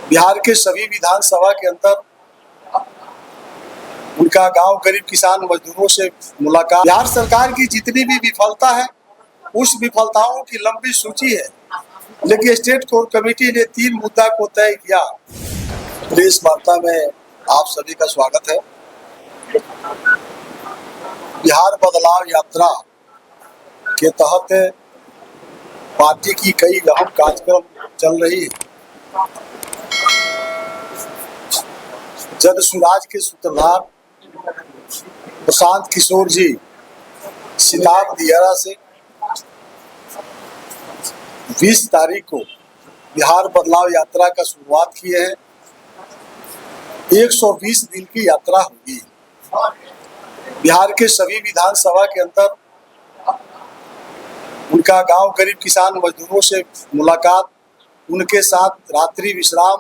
बिहार के सभी विधानसभा के अंदर उनका गांव गरीब किसान मजदूरों से मुलाकात। बिहार सरकार की जितनी भी विफलता है उस विफलताओं की लंबी सूची है, लेकिन स्टेट कोर कमेटी ने 3 मुद्दा को तय किया। प्रेस वार्ता में आप सभी का स्वागत है। बिहार बदलाव यात्रा के तहत पार्टी की कई अहम कार्यक्रम चल रही है। जन सुराज के सूत्रधार प्रशांत किशोर जी सिताब दियारा से 20 तारीख को बिहार बदलाव यात्रा का शुरुआत किए हैं। 120 दिन की यात्रा होगी। बिहार के सभी विधानसभा के अंदर उनका गांव गरीब किसान मजदूरों से मुलाकात, उनके साथ रात्रि विश्राम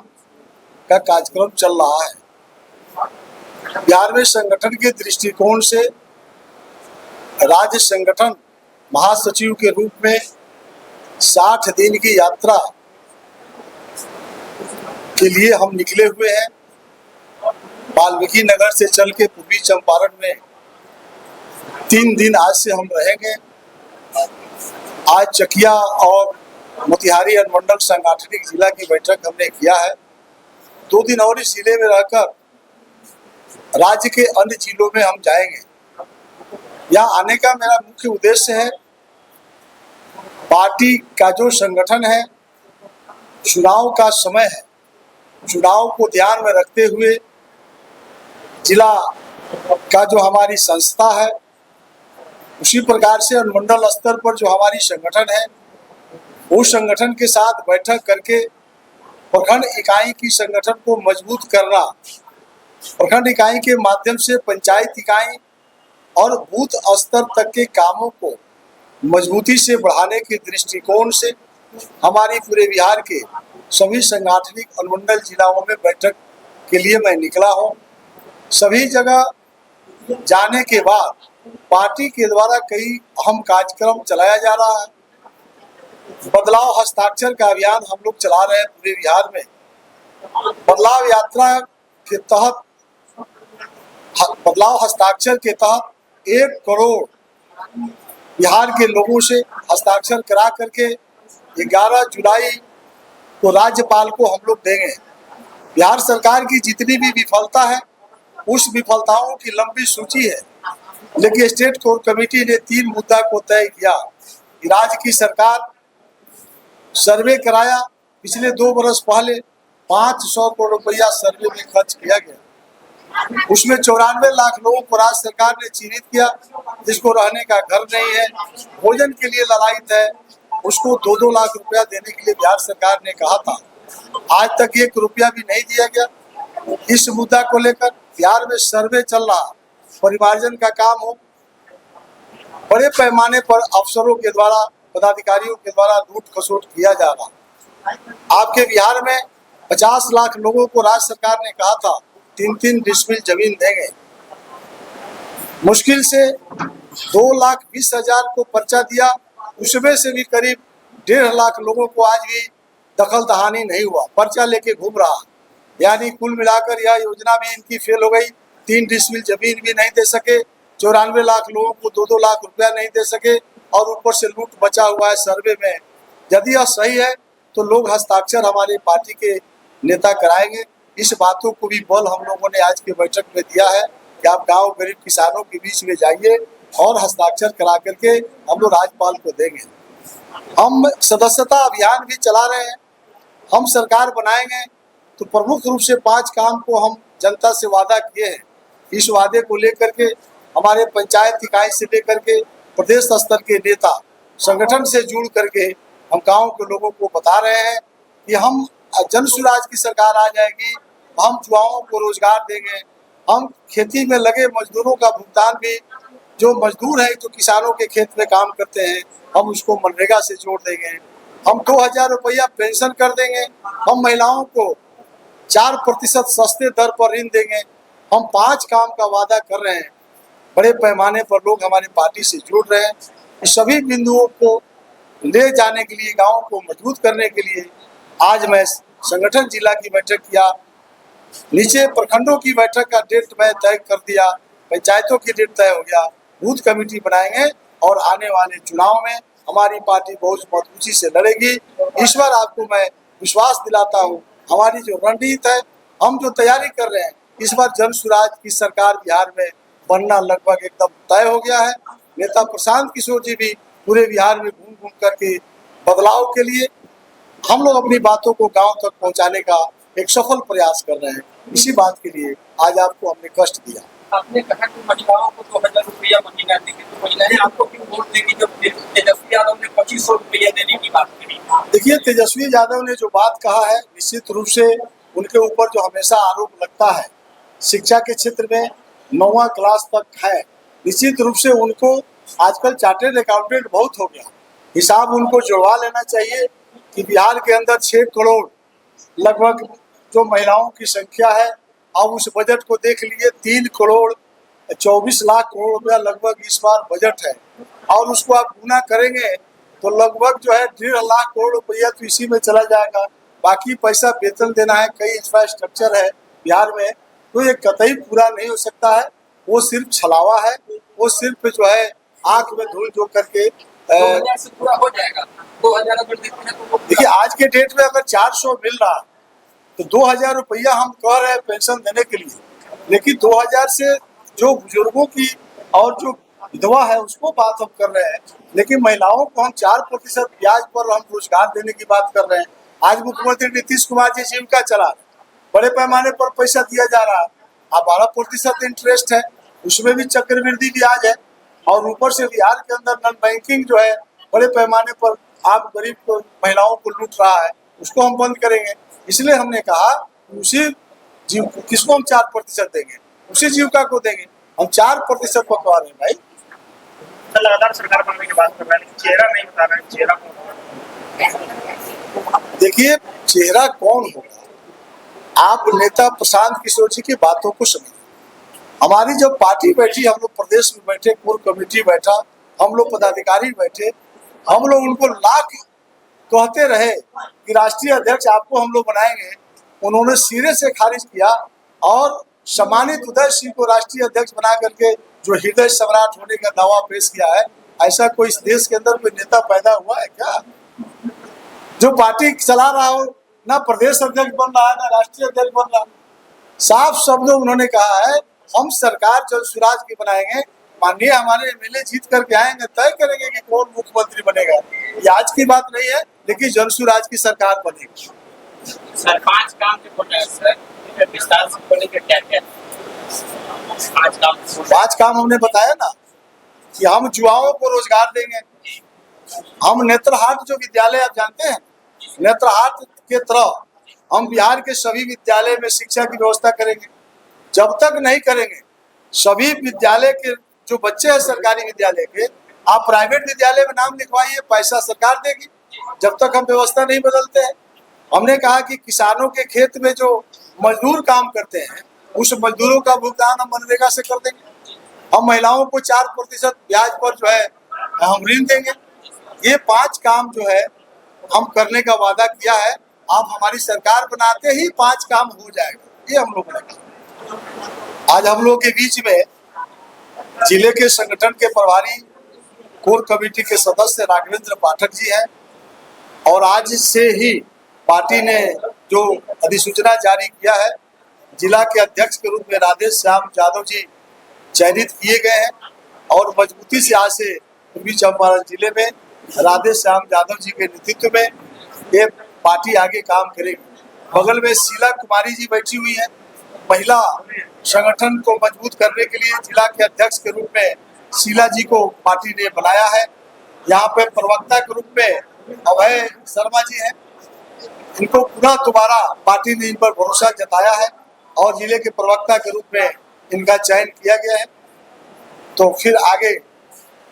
का कार्यक्रम चल रहा है। बिहार में संगठन के दृष्टिकोण से राज्य संगठन महासचिव के रूप में 60 दिन की यात्रा के लिए हम निकले हुए हैं। वाल्मीकि नगर से चल के पूर्वी चंपारण में 3 दिन आज से हम रहेंगे। आज चकिया और मोतिहारी अनुमंडल सांगठनिक जिला की बैठक हमने किया है। 2 दिन और इस जिले में रहकर राज्य के अन्य जिलों में हम जाएंगे। यहाँ आने का मेरा मुख्य उद्देश्य है, पार्टी का जो संगठन है, चुनाव का समय है, चुनाव को ध्यान में रखते हुए जिला का जो हमारी संस्था है, उसी प्रकार से अनुमंडल स्तर पर जो हमारी संगठन है, उस संगठन के साथ बैठक करके प्रखंड इकाई की संगठन को मजबूत करना, प्रखंड इकाई के माध्यम से पंचायत इकाई और बूथ स्तर तक के कामों को मजबूती से बढ़ाने के दृष्टिकोण से हमारी पूरे बिहार के सभी सांगठनिक अनुमंडल जिलाओं में बैठक के लिए मैं निकला हूं। सभी जगह जाने के बाद पार्टी के द्वारा कई अहम कार्यक्रम चलाया जा रहा है। बदलाव हस्ताक्षर का अभियान हम लोग चला रहे हैं पूरे बिहार में। बदलाव यात्रा के तहत, बदलाव हस्ताक्षर के तहत 1 करोड़ बिहार के लोगों से हस्ताक्षर करा करके 11 जुलाई को राज्यपाल को हम लोग देंगे। बिहार सरकार की जितनी भी विफलता है उस विफलताओं की लंबी सूची है, लेकिन स्टेट कोर कमेटी ने 3 मुद्दा को तय किया। राज्य की सरकार सर्वे कराया, पिछले 2 बरस पहले 500 करोड़ रुपया सर्वे में खर्च किया गया। उसमें 94 लाख लोगों को राज्य सरकार ने चिन्हित किया, जिसको रहने का घर नहीं है, भोजन के लिए ललायित है, उसको 2-2 लाख रुपया देने के लिए बिहार सरकार ने कहा था। आज तक 1 रुपया भी नहीं दिया गया। इस मुद्दा को लेकर बिहार में सर्वे चल रहा, परिमार्जन का काम हो, बड़े पैमाने पर अफसरों के द्वारा, पदाधिकारियों के द्वारा लूट खसोट किया जा रहा। आपके बिहार में 50 लाख लोगों को राज्य सरकार ने कहा था 3-3 डिसमिल जमीन देंगे। मुश्किल से 2,20,000 को पर्चा दिया, उसमें से भी करीब 1.5 लाख लोगों को आज भी दखल दहानी नहीं हुआ, पर्चा लेके घूम रहा। यानी कुल मिलाकर यह योजना भी इनकी फेल हो गई। 3 डिसमिल जमीन भी नहीं दे सके, 94 लाख लोगों को 2-2 लाख रुपया नहीं दे सके, और ऊपर से लूट बचा हुआ है सर्वे में। यदि यह सही है तो लोग हस्ताक्षर हमारी पार्टी के नेता कराएंगे। इस बातों को भी बल हम लोगों ने आज की बैठक में दिया है कि आप गांव गरीब किसानों के बीच में जाइए और हस्ताक्षर करा करके हम लोग राज्यपाल को देंगे। हम सदस्यता अभियान भी चला रहे हैं। हम सरकार बनाएंगे तो प्रमुख रूप से 5 काम को हम जनता से वादा किए हैं। इस वादे को लेकर के हमारे पंचायत इकाई से लेकर के प्रदेश स्तर के नेता संगठन से जुड़ करके हम गांव के लोगों को बता रहे हैं कि हम जन सुराज की सरकार आ जाएगी, हम युवाओं को रोजगार देंगे, हम खेती में लगे मजदूरों का भुगतान भी, जो मजदूर है जो किसानों के खेत में काम करते हैं, हम उसको मनरेगा से जोड़ देंगे, हम 2,000 रुपया पेंशन कर देंगे, हम महिलाओं को 4% सस्ते दर पर ऋण देंगे। हम 5 काम का वादा कर रहे हैं। बड़े पैमाने पर लोग हमारी पार्टी से जुड़ रहे हैं। इस सभी बिंदुओं को ले जाने के लिए, गाँव को मजबूत करने के लिए आज मैं संगठन जिला की बैठक किया, नीचे प्रखंडों की बैठक का डेट मैं तय कर दिया, पंचायतों की डेट तय हो गया, बूथ कमेटी बनाएंगे और आने वाले चुनाव में हमारी पार्टी बहुत मजबूती से लड़ेगी। इस बार आपको मैं विश्वास दिलाता हूँ, हमारी जो रणनीति है, हम जो तैयारी कर रहे हैं, इस बार जन स्वराज की सरकार बिहार में बनना लगभग एकदम तय हो गया है। नेता प्रशांत किशोर जी भी पूरे बिहार में घूम घूम करके बदलाव के लिए हम लोग अपनी बातों को गांव तक पहुंचाने का एक सफल प्रयास कर रहे हैं। इसी बात के लिए आज आपको हमने कष्ट दिया। आपने कहा कि महिलाओं को 2000 रुपया महीना देंगे, तो महिलाएं आपको क्यों वोट देगी जब तेजस्वी यादव ने 2500 रुपया देने की बात करी? देखिए, तेजस्वी यादव ने जो बात कहा है, निश्चित रूप से उनके ऊपर जो हमेशा आरोप लगता है शिक्षा के क्षेत्र में 9वां क्लास तक है, निश्चित रूप से उनको आजकल चार्टर्ड अकाउंटेंट बहुत हो गया, हिसाब उनको जुड़वा लेना चाहिए कि बिहार के अंदर 6 करोड़ लगभग जो महिलाओं की संख्या है, अब उस बजट को देख लिए 3 करोड़ 24 लाख करोड़ रुपया लगभग इस बार बजट है, और उसको आप गुना करेंगे तो लगभग जो है 1.5 लाख करोड़ रुपया तो इसी में चला जाएगा। बाकी पैसा वेतन देना है, कई इंफ्रास्ट्रक्चर है बिहार में, तो ये कतई पूरा नहीं हो सकता है। वो सिर्फ छलावा है, वो सिर्फ जो है आंख में धूल जो करके 2000 से पूरा हो जाएगा। 2000 अगर देते हैं तो देखिए, आज के डेट में अगर 400 मिल रहा तो 2000 रुपया हम कह रहे हैं पेंशन देने के लिए, लेकिन 2000 से जो बुजुर्गों की और जो विधवा है उसको बात हम कर रहे हैं, लेकिन महिलाओं को हम 4% ब्याज पर हम रोजगार देने की बात कर रहे हैं। आज मुख्यमंत्री नीतीश कुमार जी जीविका चला, बड़े पैमाने पर पैसा दिया जा रहा है, अब 12% इंटरेस्ट है, उसमें भी चक्रवृद्धि ब्याज है, और ऊपर से बिहार के अंदर नॉन बैंकिंग जो है बड़े पैमाने पर आप गरीब को महिलाओं को लूट रहा है, उसको हम बंद करेंगे। इसलिए हमने कहा उसी किसको हम 4% देंगे, उसी जीविका को देंगे, हम 4% पर कह रहे हैं भाई। लगातार सरकार बनने की बात कर रहा है, लेकिन चेहरा नहीं बता रहा है, चेहरा कौन? देखिए, चेहरा कौन होगा, आप नेता प्रशांत किशोर जी की बातों को समझिए। हमारी जब पार्टी बैठी, हम लोग प्रदेश में बैठे, कोर कमेटी बैठा, हम लोग पदाधिकारी बैठे, हम लोग उनको लाख कहते रहे कि राष्ट्रीय अध्यक्ष आपको हम लोग बनाएंगे, उन्होंने सिरे से खारिज किया और सम्मानित उदय सिंह को राष्ट्रीय अध्यक्ष बना करके जो हृदय सम्राट होने का दावा पेश किया है, ऐसा कोई इस देश के अंदर कोई नेता पैदा हुआ है क्या जो पार्टी चला रहा हो, ना प्रदेश अध्यक्ष बन रहा है, ना राष्ट्रीय अध्यक्ष बन रहा है। साफ शब्दों उन्होंने कहा है, हम सरकार जन स्वराज की बनाएंगे, माननीय हमारे एमएलए जीत करके आएंगे, तय करेंगे कि कौन मुख्यमंत्री बनेगा। ये आज की बात नहीं है, लेकिन जन स्वराज की सरकार बनेगी। सर 5 काम के सर विस्तार से बोलेंगे क्या-क्या? 5 काम हमने बताया ना कि हम युवाओं को रोजगार देंगे, हम नेत्रहाट जो विद्यालय आप जानते हैं, नेत्रहाट के तरह हम बिहार के सभी विद्यालय में शिक्षा की व्यवस्था करेंगे। जब तक नहीं करेंगे, सभी विद्यालय के जो बच्चे हैं सरकारी विद्यालय के, आप प्राइवेट विद्यालय में नाम लिखवाइए, पैसा सरकार देगी, जब तक हम व्यवस्था नहीं बदलते हैं। हमने कहा कि किसानों के खेत में जो मजदूर काम करते हैं, उस मजदूरों का भुगतान हम मनरेगा से कर देंगे। हम महिलाओं को 4% ब्याज पर जो है हम ऋण देंगे। ये 5 काम जो है हम करने का वादा किया है। आप हमारी सरकार बनाते ही 5 काम हो जाएगा, ये हम लोगों ने कहा। आज हम लोग के बीच में जिले के संगठन के प्रभारी कोर कमेटी के सदस्य राघवेंद्र पाठक जी हैं, और आज से ही पार्टी ने जो अधिसूचना जारी किया है, जिला के अध्यक्ष के रूप में राधेश श्याम यादव जी चयनित किए गए हैं, और मजबूती से आज से पूर्वी चंपारण जिले में राधेश श्याम यादव जी के नेतृत्व में ये पार्टी आगे काम करेगी। बगल में शीला कुमारी जी बैठी हुई है, महिला संगठन को मजबूत करने के लिए जिला के अध्यक्ष के रूप में शीला जी को पार्टी ने बनाया है। यहाँ पे प्रवक्ता के रूप में अभय शर्मा जी हैं, इनको पुनः दोबारा पार्टी ने इन पर भरोसा जताया है और जिले के प्रवक्ता के रूप में इनका चयन किया गया है। तो फिर आगे